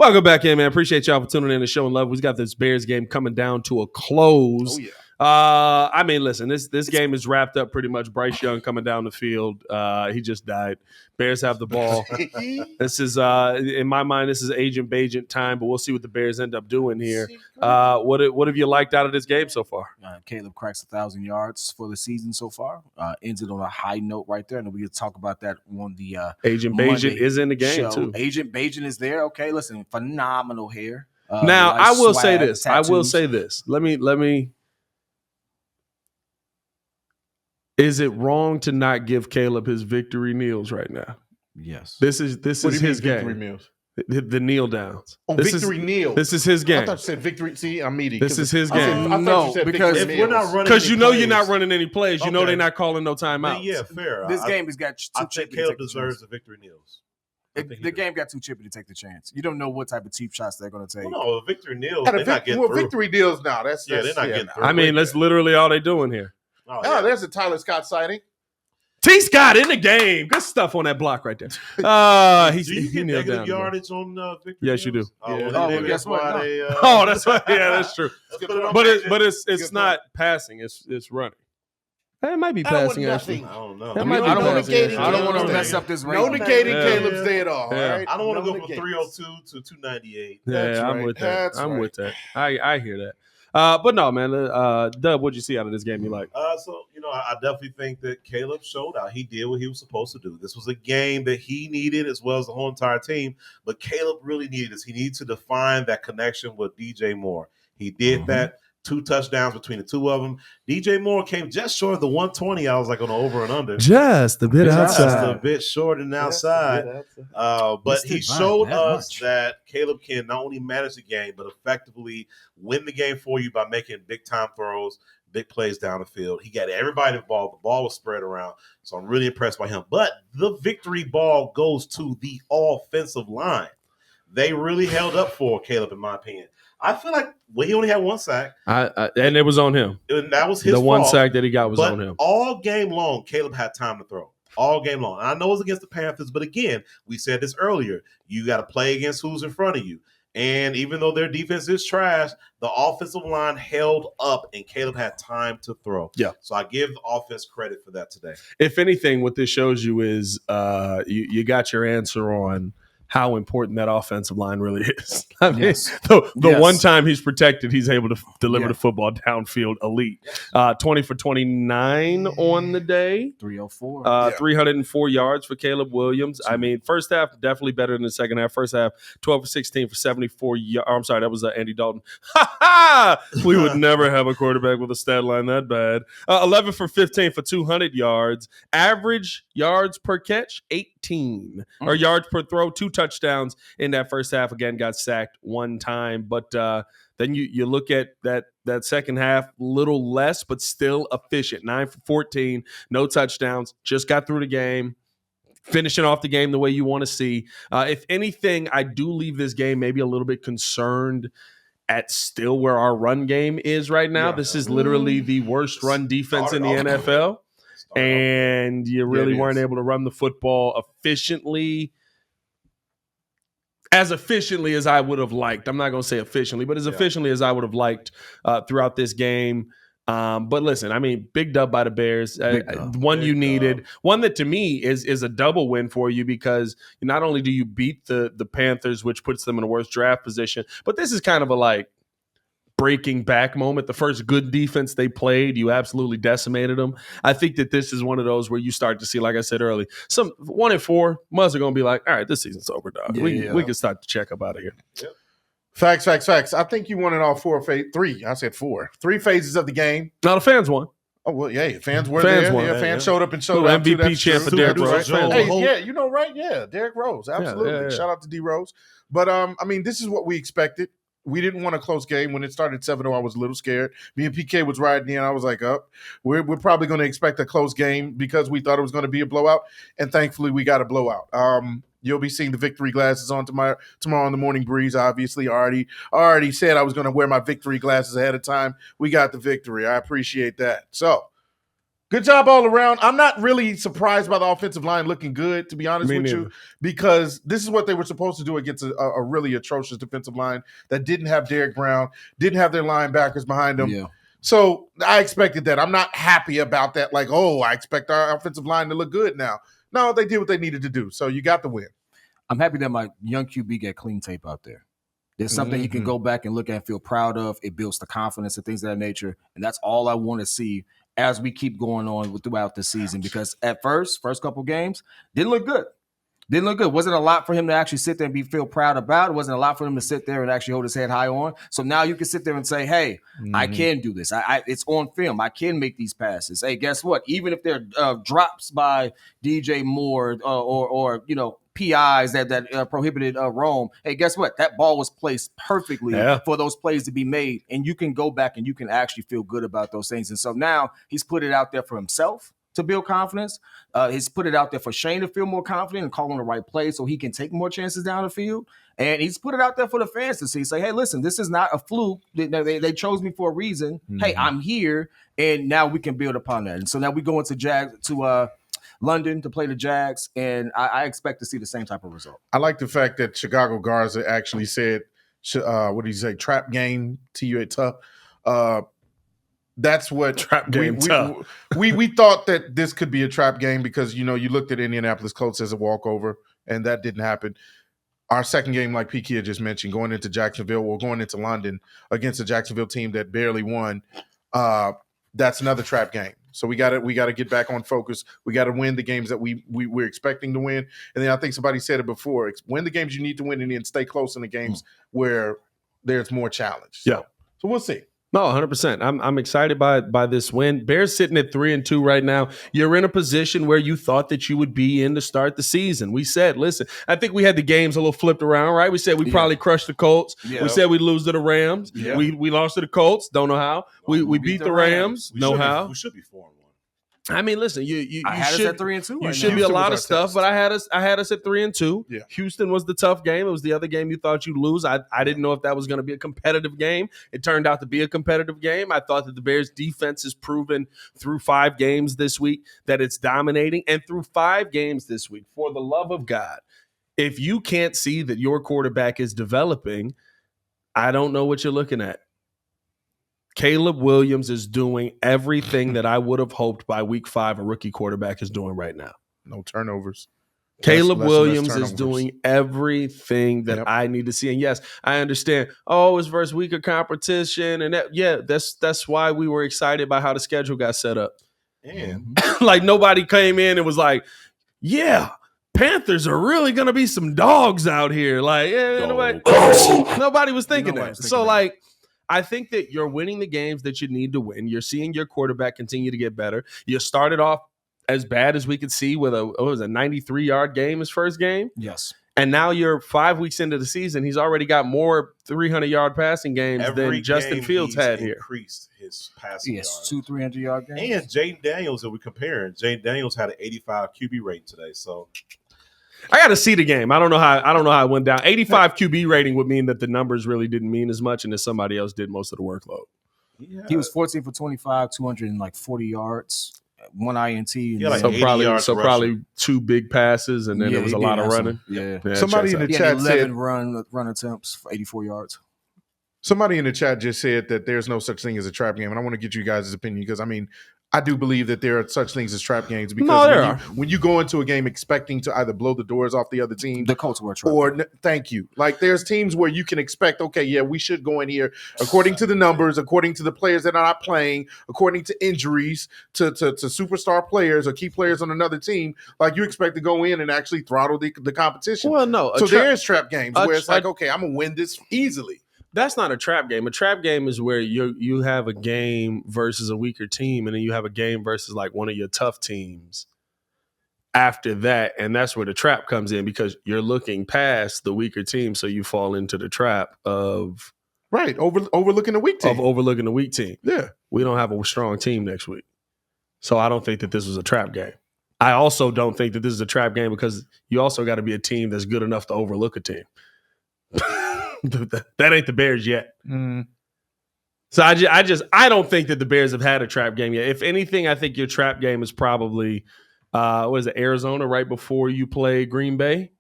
Welcome back in, man. Appreciate y'all for tuning in and showing love. We've got this Bears game coming down to a close. Oh, yeah. I mean, listen, this game is wrapped up pretty much. Bryce Young coming down the field. He just died. Bears have the ball. This is, in my mind, this is agent Bajent time, but we'll see what the Bears end up doing here. What have you liked out of this game so far? Caleb cracks 1,000 yards for the season so far. Ends it on a high note right there, and we'll talk about that on the Agent Bajent is in the game show. too. Agent Bajent is there. Okay, listen, phenomenal hair. Now nice I will swag, say this. tattoos. I will say this. Let me. Is it wrong to not give Caleb his victory kneels right now? Yes. This is his game. Victory meals. The kneel downs. Oh, victory kneel. This is his game. I thought you said victory. See, I'm eating. This is his game. I thought you said because victory if we're not meals. running, Because you know plays, you're not running any plays. You know Okay. they're not calling no timeouts. Yeah, fair. This game has got I too think chippy. Caleb deserves the victory kneels. The game got too chippy to take the chance. You don't know what type of cheap shots they're going to take. Well, no, victory kneels. Got a They're not getting through. victory deals now. That's Yeah, they're not getting through. I mean, that's literally all they're doing here. Oh, Oh, there's a Tyler Scott sighting. T. Scott in the game. Good stuff on that block right there. Do you He get kneeled negative down. yardage on victory Yes, you do. kneels? Oh, Yeah. well, Oh, maybe guess that's what? why No. they. Oh, that's right. Yeah, that's true. Let's put it on But it's Good not passing. It's running. It might be I don't passing. want Actually, nothing. I don't know. That might be I don't want passing, to actually. I don't want to Caleb's mess day. up this No rating. negating Yeah. Caleb's day at all. Yeah. All right? I don't want to No go from negating. 302 to 298. Yeah, That's I'm right. with that. That's I'm right. with that. I hear that. But no, man. Dub, what'd you see out of this game you like? So, I definitely think that Caleb showed out. He did what he was supposed to do. This was a game that he needed as well as the whole entire team. But Caleb really needed this. He needed to define that connection with DJ Moore. He did that. 2 touchdowns between the two of them. DJ Moore came just short of the 120. I was like on the over and under. Just a bit Just a bit short and outside. But he Missed it by showed that us much. that Caleb can not only manage the game, but effectively win the game for you by making big-time throws, big plays down the field. He got everybody involved. The ball was spread around. So I'm really impressed by him. But the victory ball goes to the offensive line. They really held up for Caleb, in my opinion. I feel like he only had 1 sack. And it was on him. And that was his The one fault. sack that he got was But on him. all game long, Caleb had time to throw. All game long. And I know it was against the Panthers, but again, we said this earlier. You got to play against who's in front of you. And even though their defense is trash, the offensive line held up, and Caleb had time to throw. Yeah. So I give the offense credit for that today. If anything, what this shows you is you got your answer on how important that offensive line really is. I mean, Yes. the Yes. one time he's protected, he's able to deliver Yeah. the football downfield elite. 20 for 29 on the day. 304. 304 yards for Caleb Williams. I mean, first half definitely better than the second half. First half, 12 for 16 for 74 yards. I'm sorry, that was Andy Dalton. Ha ha! We would never have a quarterback with a stat line that bad. 11 for 15 for 200 yards. Average yards per catch, 18. Or yards per throw, 2 touchdowns in that first half. Again, got sacked 1 time. But then you look at that second half, little less, but still efficient. 9 for 14, no touchdowns, just got through the game, finishing off the game the way you want to see. If anything, I do leave this game maybe a little bit concerned at still where our run game is right now. Yeah. This is literally the worst run defense in the NFL. And you really weren't able to run the football efficiently. As efficiently as I would have liked. I'm not going to say efficiently, but as efficiently as I would have liked throughout this game. But listen, I mean, big dub by the Bears. One you needed. One that to me is a double win for you because not only do you beat the Panthers, which puts them in a worse draft position, but this is kind of a like breaking back moment. The first good defense they played, you absolutely decimated them. I think that this is one of those where you start to see, like I said earlier, some 1-4 must are going to be like, all right, this season's over, dog. We can start to check up out of here. Yep. Facts. I think you won in all 3. I said 4. 3 phases of the game. Now the fans won. Oh, well, yeah, fans were Fans there. won. Yeah, Yeah, fans showed up and showed Ooh, out. too. MVP That's champ true. for Derrick That's Rose. right. Fans Hey, won. yeah, you know, right? Yeah, Derrick Rose. Absolutely. yeah. Shout out to D Rose. But, I mean, this is what we expected. We didn't want a close game. When it started 7-0, I was a little scared. Me and PK was riding in. I was like, we're probably going to expect a close game because we thought it was going to be a blowout. And thankfully, we got a blowout. You'll be seeing the victory glasses on tomorrow on the Morning Breeze. Obviously, I already said I was going to wear my victory glasses ahead of time. We got the victory. I appreciate that. So, Good job all around. I'm not really surprised by the offensive line looking good, to be honest Me with neither. you, because this is what they were supposed to do against a really atrocious defensive line that didn't have Derek Brown, didn't have their linebackers behind them. Yeah. So I expected that. I'm not happy about that. Like, oh, I expect our offensive line to look good now. No, they did what they needed to do. So you got the win. I'm happy that my young QB got clean tape out there. There's something he can go back and look at and feel proud of. It builds the confidence and things of that nature. And that's all I want to see as we keep going on throughout the season. Because at first couple games, didn't look good. Didn't look good. Wasn't a lot for him to actually sit there and feel proud about. It wasn't a lot for him to sit there and actually hold his head high on. So now you can sit there and say, hey, I can do this. It's on film. I can make these passes. Hey, guess what? Even if they're drops by DJ Moore or PIs that prohibited Rome, hey, guess what? That ball was placed perfectly for those plays to be made. And you can go back and you can actually feel good about those things. And so now he's put it out there for himself to build confidence. He's put it out there for Shane to feel more confident and call on the right play so he can take more chances down the field. And he's put it out there for the fans to see. Say, hey, listen, this is not a fluke. They chose me for a reason. Hey, I'm here, and now we can build upon that. And so now we go into London to play the Jags, and I expect to see the same type of result. I like the fact that Chicago Garza actually said, what did he say, trap game, TUA tough. That's what Trap game tough. We thought that this could be a trap game because, you looked at Indianapolis Colts as a walkover, and that didn't happen. Our second game, like PK had just mentioned, going into Jacksonville or going into London against a Jacksonville team that barely won, that's another trap game. So we got to get back on focus. We got to win the games that we're expecting to win. And then I think somebody said it before: win the games you need to win, and then stay close in the games where there's more challenge. So we'll see. No, 100%. I'm excited by this win. Bears sitting at 3-2 right now. You're in a position where you thought that you would be in to start the season. We said, listen, I think we had the games a little flipped around, right? We said we probably crushed the Colts. Yeah. We said we'd lose to the Rams. Yeah. We lost to the Colts. Don't know how. We beat the Rams. Know how. We should be 4-1. I mean, listen, you had should, us at 3-2. You should be a lot of stuff, but I had us at 3-2. Yeah. Houston was the tough game. It was the other game you thought you'd lose. I didn't know if that was going to be a competitive game. It turned out to be a competitive game. I thought that the Bears' defense has proven through 5 games this week that it's dominating, and through 5 games this week, for the love of God, if you can't see that your quarterback is developing, I don't know what you're looking at. Caleb Williams is doing everything that I would have hoped by week 5 a rookie quarterback is doing right now. No turnovers. Caleb Williams is doing everything that I need to see. And yes, I understand. Oh, it's versus weaker competition. And that's why we were excited by how the schedule got set up. And like nobody came in and was like, yeah, Panthers are really going to be some dogs out here. Like, nobody was thinking that. So like, I think that you're winning the games that you need to win. You're seeing your quarterback continue to get better. You started off as bad as we could see with a 93-yard game his first game. Yes. And now you're 5 weeks into the season. He's already got more 300-yard passing games than Justin Fields had here. Increased his passing yards. 2 300-yard games. And Jaden Daniels, if we're comparing, Jaden Daniels had an 85 QB rating today. So I got to see the game. I don't know how it went down. 85 QB rating would mean that the numbers really didn't mean as much, and that somebody else did most of the workload. Yeah. He was 14 for 25, 240 yards, 1 INT. So probably 2 big passes, and then there was a lot of running. Somebody in the chat 11 said run attempts for 84 yards. Somebody in the chat just said that there's no such thing as a trap game, and I want to get you guys' opinion because I do believe that there are such things as trap games because when you go into a game expecting to either blow the doors off the other team, the Colts were a trap. Thank you. Like there's teams where you can expect, okay, yeah, we should go in here according to the numbers, according to the players that are not playing, according to injuries to superstar players or key players on another team. Like you expect to go in and actually throttle the competition. Well, no. So there's trap games where it's like, okay, I'm gonna win this easily. That's not a trap game. A trap game is where you have a game versus a weaker team, and then you have a game versus like one of your tough teams after that, and that's where the trap comes in because you're looking past the weaker team, so you fall into the trap of overlooking the weak team. Overlooking the weak team. Yeah. We don't have a strong team next week. So I don't think that this was a trap game. I also don't think that this is a trap game because you also got to be a team that's good enough to overlook a team. That ain't the Bears yet. So I don't think that the Bears have had a trap game yet. If anything, I think your trap game is probably Arizona right before you play Green Bay.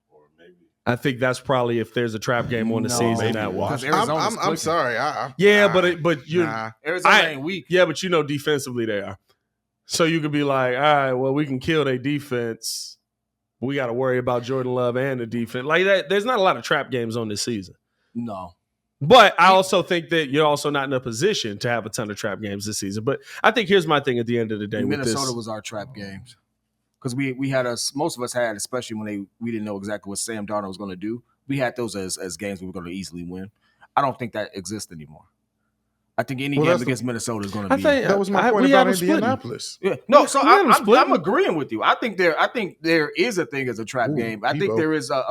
Or maybe I think that's probably if there's a trap game on the season maybe that one. Because Arizona's I'm clicking. sorry. But you Arizona ain't weak. Yeah, but defensively they are. So you could be like, all right, well, we can kill their defense. We got to worry about Jordan Love and the defense. Like that, there's not a lot of trap games on this season. No. But I also think that you're also not in a position to have a ton of trap games this season. But I think here's my thing at the end of the day. Minnesota was our trap games. Because we had most of us had, especially when we didn't know exactly what Sam Darnold was going to do. We had those as games we were going to easily win. I don't think that exists anymore. I think any game against Minnesota is going to be. That was my point about Indianapolis. Yeah. No, so I'm agreeing with you. I think there is a thing as a trap game. I think there is a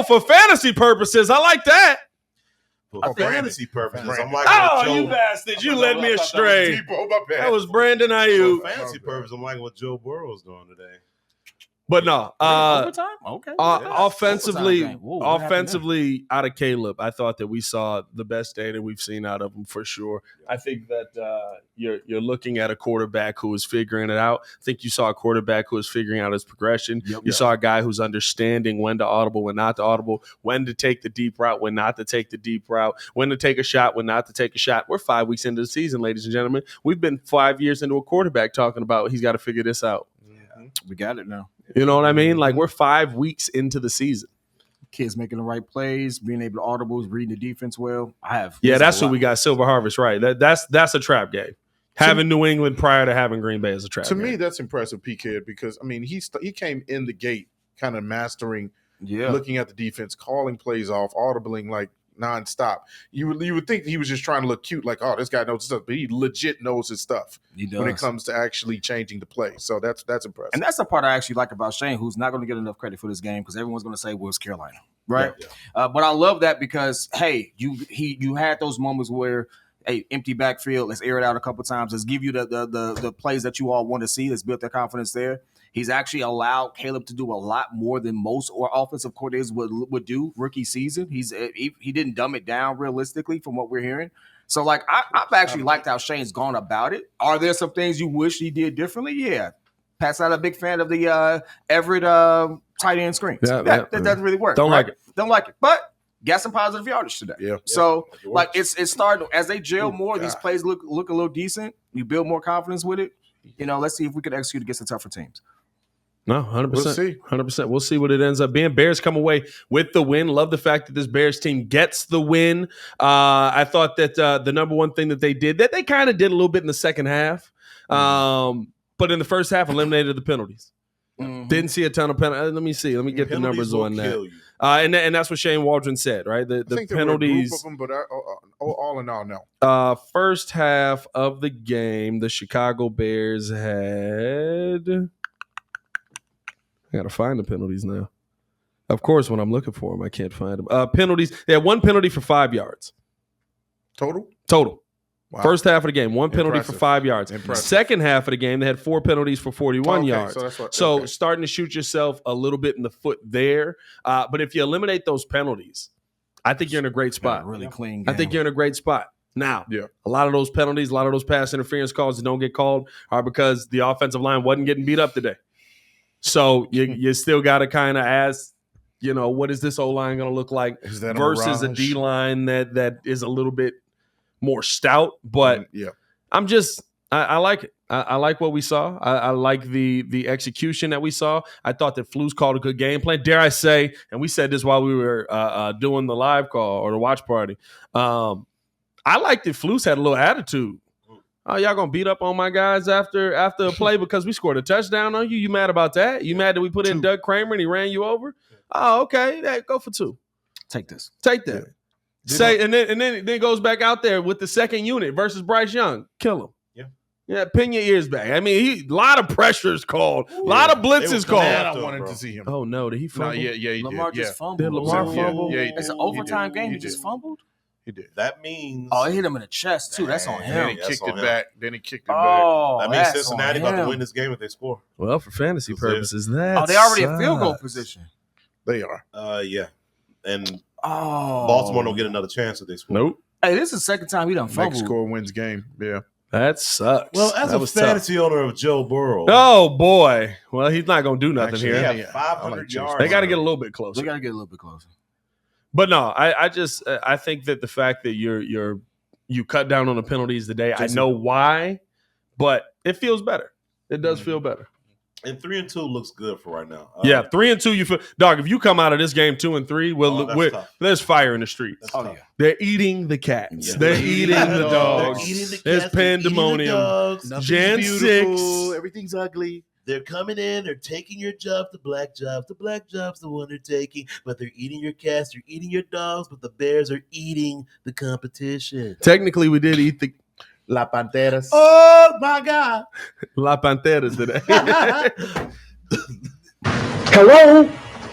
for fantasy purposes, I like that. For fantasy purposes, I'm like, you bastard! You led me astray. That was Brandon Ayuk. For fantasy purposes, I'm like what Joe Burrow's doing today. But no, overtime? Okay. Offensively, Whoa, out of Caleb, I thought that we saw the best day that we've seen out of him for sure. I think that you're looking at a quarterback who is figuring it out. I think you saw a quarterback who is figuring out his progression. You saw a guy who's understanding when to audible, when not to audible, when to take the deep route, when not to take the deep route, when to take a shot, when not to take a shot. We're 5 weeks into the season, ladies and gentlemen. We've been 5 years into a quarterback talking about he's got to figure this out. We got it now. You know what I mean? Like we're 5 weeks into the season. Kids making the right plays, being able to audibles, reading the defense well. That's what we got. Silver Harvest, right? That's a trap game. Having New England prior to having Green Bay as a trap game. To me, that's impressive, PK, because I mean he came in the gate kind of mastering, looking at the defense, calling plays off, audibling like nonstop. You would think he was just trying to look cute, like, oh, this guy knows his stuff, but he legit knows his stuff when it comes to actually changing the play. So that's impressive. And that's the part I actually like about Shane, who's not going to get enough credit for this game because everyone's going to say, well, it's Carolina, right? Yeah. But I love that because, hey, you had those moments where, hey, empty backfield, let's air it out a couple times. Let's give you the plays that you all want to see. Let's build their confidence there. He's actually allowed Caleb to do a lot more than most or offensive coordinators would do rookie season. He didn't dumb it down realistically from what we're hearing. So, like, I've actually liked how Shane's gone about it. Are there some things you wish he did differently? Yeah. Pat's not a big fan of the Everett tight end screens. That doesn't really work. Don't like it. But got some positive yardage today. Yeah. So, like, it's starting as they gel more. These plays look a little decent. You build more confidence with it. You know, let's see if we can execute against the tougher teams. No, 100%. We'll see. 100%. We'll see what it ends up being. Bears come away with the win. Love the fact that this Bears team gets the win. I thought that the number one thing that they did, that they kind of did a little bit in the second half, but in the first half, eliminated the penalties. Mm-hmm. Didn't see a ton of penalties. Let me see. Let me get the numbers on that. And that's what Shane Waldron said, right? The penalties. There were a group of them, but all in all, no. First half of the game, the Chicago Bears had. I got to find the penalties now. Of course, when I'm looking for them, I can't find them. Penalties. They had one penalty for 5 yards. Total. Wow. First half of the game, one penalty for 5 yards. Second half of the game, they had 4 penalties for 41 yards. So starting to shoot yourself a little bit in the foot there. But if you eliminate those penalties, I think you're in a great spot. Really clean game. I think you're in a great spot. Now, a lot of those penalties, a lot of those pass interference calls that don't get called are because the offensive line wasn't getting beat up today. So you still got to kind of ask, you know, what is this O-line going to look like versus a D-line that is a little bit more stout. But I like it. I like what we saw. I like the execution that we saw. I thought that Flus called a good game plan. Dare I say, and we said this while we were doing the live call or the watch party, I like that Flus had a little attitude. Oh, y'all gonna beat up on my guys after a play because we scored a touchdown on you? You mad about that? You mad that we put in Doug Kramer and he ran you over? Oh, okay. Hey, go for 2. Take that. Say, and then it goes back out there with the second unit versus Bryce Young. Kill him. Yeah, pin your ears back. I mean, a lot of pressures called, a lot of blitzes called. I wanted to see him. Oh no, did he fumble? No, he Lamar did. just fumbled. Did Lamar fumble? Yeah, it's an overtime game. He just fumbled. He did. That means it hit him in the chest too. That's on him. Then he kicked it back. That means Cincinnati about to win this game if they score. Well, for fantasy purposes, that they already in field goal position. They are. Yeah. And Baltimore don't get another chance if they score. Nope. Hey, this is the second time he done Next fumbled. score wins game. Yeah. That sucks. Well, as that a was fantasy owner of Joe Burrow, Oh boy. Well, he's not gonna do nothing Actually, he here. had Yeah, 500 I like Chase. yards. They got to get a now. little bit They closer. got to get a little bit closer. But no, I think that the fact that you cut down on the penalties today, I know why, but it feels better. It does feel better. And 3-2 looks good for right now. Yeah, 3-2. You feel, dog. If you come out of this game 2-3, that's tough. there's fire in the streets. That's Oh, tough. yeah. They're eating the cats. Yeah. They're eating the dogs. They're eating the There's cats, they're eating the pandemonium. dogs. Jan 6. Everything's ugly. They're coming in, they're taking your job, the black jobs. The black jobs, the one they're taking, but they're eating your cats, they're eating your dogs, but the Bears are eating the competition. Technically, we did eat the La Panteras. Oh my God. La Panteras today. Hello,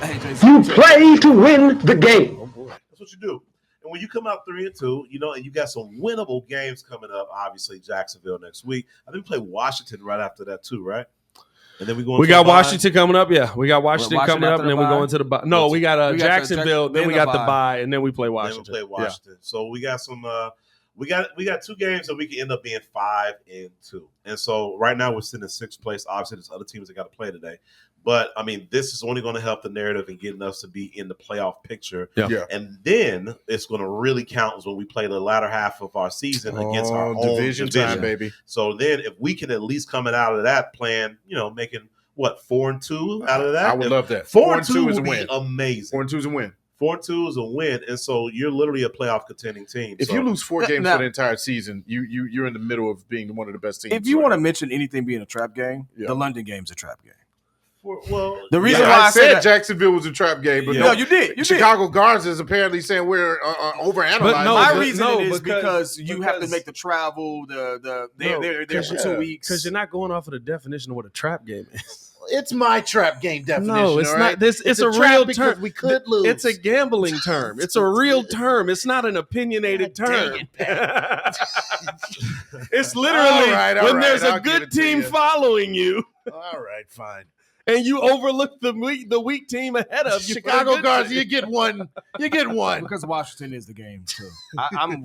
Hey, Jason. you play to win the game. Oh boy, that's what you do. And when you come out 3-2, and you got some winnable games coming up. Obviously, Jacksonville next week. I think we play Washington right after that too, right? And then we go. We got Washington coming up. Yeah, we got Washington Washington coming up, after and then the we go bye? into the bye. No, we got We got the Jacksonville. Then then we the got the bye. bye, and then we play Then we Washington. play Washington. So we got some. We got 2 games that we can end up being 5-2. And so right now we're sitting in 6th place. Obviously, there's other teams that got to play today. But I mean, this is only going to help the narrative and getting us to be in the playoff picture. Yeah. And then it's going to really count is when we play the latter half of our season against our own division time, baby. So then, if we can at least coming out of that plan, making what 4-2 out of that, I would love that. 4-2 is a would win. be amazing. 4-2 is a win. 4-2 is a win, and so you're literally a playoff contending team. If So- you lose 4 games Now- for the entire season, you're in the middle of being one of the best teams. If you want to mention anything being a trap game, Yeah. the London game's a trap game. the reason yeah, why I I said said that- Jacksonville was a trap game, but Yeah. No, you did. You Chicago Guards is apparently saying we're overanalyzing. But no, My but- reason no, is because- because you have to because- make the travel. They're there for 2 weeks. because you're not going off of the definition of what a trap game is. It's my trap game definition. No, it's all not. right? This it's a trap real because term. we could lose. It's a gambling term. It's a real term. It's not an opinionated God dang term. it, It's literally All right, when there's a I'll give good it to team you. following you, All right, fine. and you overlook the weak team ahead of you. for the Chicago good Guards, team. you get one. You get one. because Washington is the game too. I'm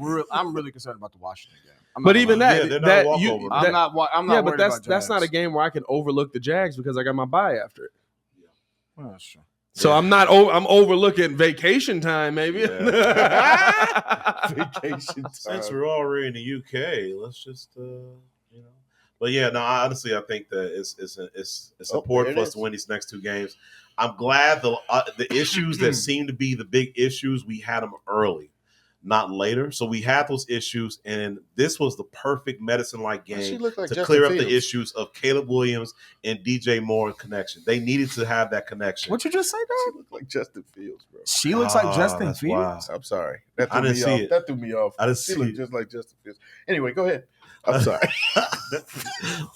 really concerned about the Washington game. I'm But not even gonna lie. Yeah, that, they're not a that you, walkover. that- I'm not yeah, but worried that's about that's not a Jags. game where I can overlook the Jags because I got my bye after it. Well, that's true. So I'm not. I'm overlooking vacation time, maybe. Vacation Since time. we're already in the UK, let's just But yeah, no. Honestly, I think that it's Oh, important there for it us to win these next 2 games. I'm glad the issues that seem to be the big issues, we had them early, not later. So we had those issues, and this was the perfect medicine-like She game looked like to Justin clear up the Fields. issues of Caleb Williams and DJ Moore connection. They needed to have that connection. What you just say, She dog? looked like Justin Fields, bro. She looks like Justin that's Fields. wild. I'm sorry. That I threw didn't me see off. it. That threw me off. I didn't She see looked it. just like Justin Fields. Anyway, go ahead. I'm sorry.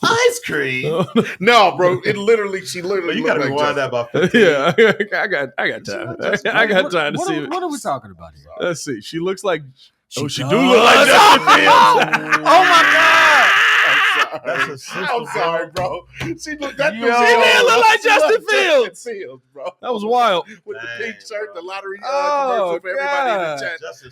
Ice cream. No, bro. She literally But you got to looked like rewind Justin. that about 15. Yeah, I got time. I got time to what see. What are we talking about here? Let's see. She looks like. She she does. do look like Justin Fields. Oh my God! That's a I'm sister, sorry, bro. She looked that Yo. threw me She did off. look like She Justin looked Fields. Justin Fields, bro. That was wild. With the Dang, pink shirt, bro. the lottery Oh, commercial for everybody in God. the chat. Justin